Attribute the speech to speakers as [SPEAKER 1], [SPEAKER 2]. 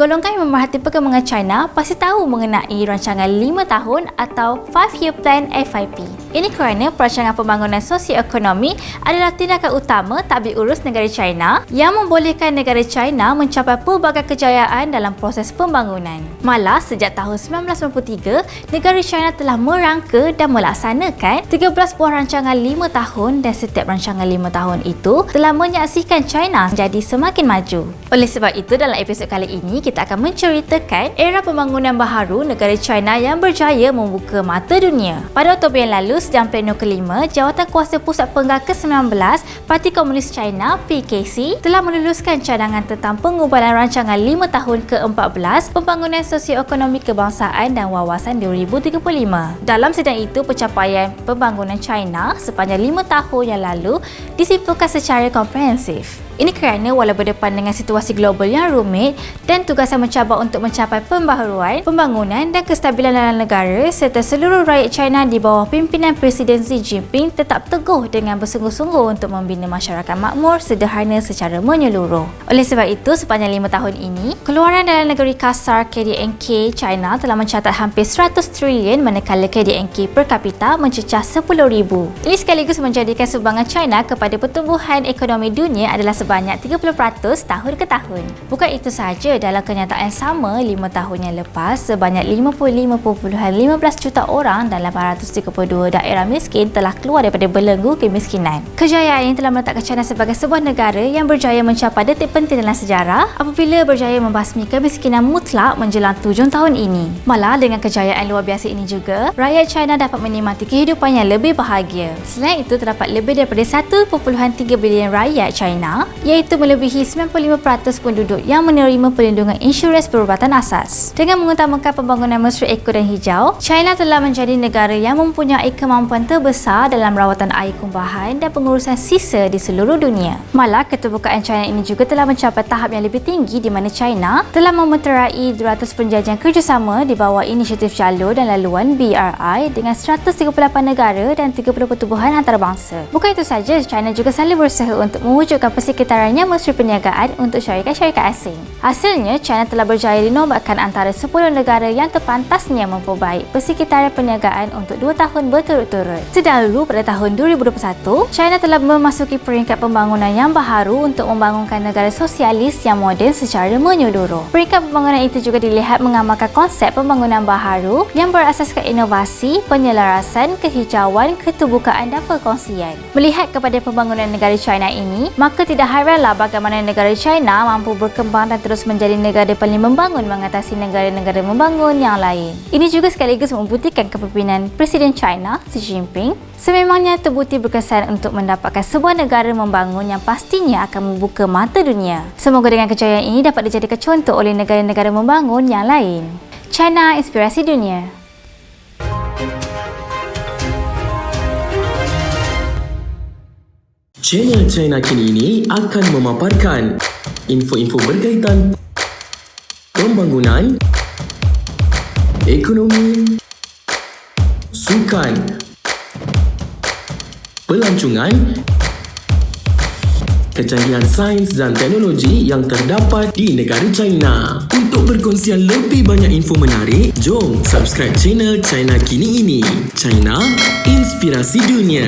[SPEAKER 1] Golongan yang memerhati perkembangan China pasti tahu mengenai rancangan 5 tahun atau 5-Year Plan FYP. Ini kerana perancangan pembangunan sosioekonomi adalah tindakan utama tadbir urus negara China yang membolehkan negara China mencapai pelbagai kejayaan dalam proses pembangunan. Malah, sejak tahun 1993, negara China telah merangka dan melaksanakan 13 buah rancangan 5 tahun dan setiap rancangan 5 tahun itu telah menyaksikan China menjadi semakin maju. Oleh sebab itu, dalam episod kali ini, kita akan menceritakan era pembangunan baharu negara China yang berjaya membuka mata dunia. Pada Oktober yang lalu, sedang pleno kelima, Jawatan Kuasa Pusat Penggal ke-19 Parti Komunis China (PKC) telah meluluskan cadangan tentang pengubahan rancangan 5 tahun ke-14 Pembangunan Sosioekonomi Kebangsaan dan Wawasan 2035. Dalam sidang itu, pencapaian pembangunan China sepanjang 5 tahun yang lalu disimpulkan secara komprehensif. Ini kerana walau berdepan dengan situasi global yang rumit dan tugasan mencabar untuk mencapai pembaharuan, pembangunan dan kestabilan dalam negara serta seluruh rakyat China di bawah pimpinan Presiden Xi Jinping tetap teguh dengan bersungguh-sungguh untuk membina masyarakat makmur sederhana secara menyeluruh. Oleh sebab itu, sepanjang 5 tahun ini, keluaran dalam negeri kasar KDNK China telah mencatat hampir 100 trilion manakala KDNK per kapita mencecah 10,000. Ini sekaligus menjadikan sumbangan China kepada pertumbuhan ekonomi dunia adalah sebanyak 30% tahun ke tahun. Bukan itu sahaja, dalam kenyataan sama 5 tahun yang lepas, sebanyak 55.15 juta orang dalam 832 daerah miskin telah keluar daripada belenggu kemiskinan. Kejayaan ini telah meletakkan China sebagai sebuah negara yang berjaya mencapai detik penting dalam sejarah apabila berjaya membasmi kemiskinan mutlak menjelang 7 tahun ini. Malah, dengan kejayaan luar biasa ini juga, rakyat China dapat menikmati kehidupan yang lebih bahagia. Selain itu, terdapat lebih daripada 1.3 bilion rakyat China, iaitu melebihi 95% penduduk yang menerima perlindungan insurans perubatan asas. Dengan mengutamakan pembangunan mesra eco dan hijau, China telah menjadi negara yang mempunyai kemampuan terbesar dalam rawatan air kumbahan dan pengurusan sisa di seluruh dunia. Malah, keterbukaan China ini juga telah mencapai tahap yang lebih tinggi di mana China telah memeterai 200 perjanjian kerjasama di bawah inisiatif jalur dan laluan BRI dengan 138 negara dan 30 pertubuhan antarabangsa. Bukan itu saja, China juga selalu berusaha untuk mewujudkan persekitarannya mesra perniagaan untuk syarikat-syarikat asing. Hasilnya, China telah berjaya dinobatkan antara 10 negara yang terpantasnya memperbaik persekitaran perniagaan untuk 2 tahun berturut-turut. Sedahulu, pada tahun 2021, China telah memasuki peringkat pembangunan yang baharu untuk membangunkan negara sosialis yang moden secara menyeluruh. Peringkat pembangunan itu juga dilihat mengamalkan konsep pembangunan baharu yang berasaskan inovasi, penyelarasan, kehijauan, keterbukaan dan perkongsian. Melihat kepada pembangunan negara China ini, maka tidak heranlah bagaimana negara China mampu berkembang dan terus menjadi negara paling membangun mengatasi negara-negara membangun yang lain. Ini juga sekaligus membuktikan kepimpinan Presiden China, Xi Jinping, sememangnya terbukti berkesan untuk mendapatkan sebuah negara membangun yang pastinya akan membuka mata dunia. Semoga dengan kejayaan ini dapat dijadikan contoh oleh negara-negara membangun yang lain. China, inspirasi dunia.
[SPEAKER 2] Channel China Kini ini akan memaparkan info-info berkaitan pembangunan, ekonomi, sukan, pelancongan, kecanggihan sains dan teknologi yang terdapat di negara China. Untuk perkongsian lebih banyak info menarik, jom subscribe channel China Kini ini. China, inspirasi dunia.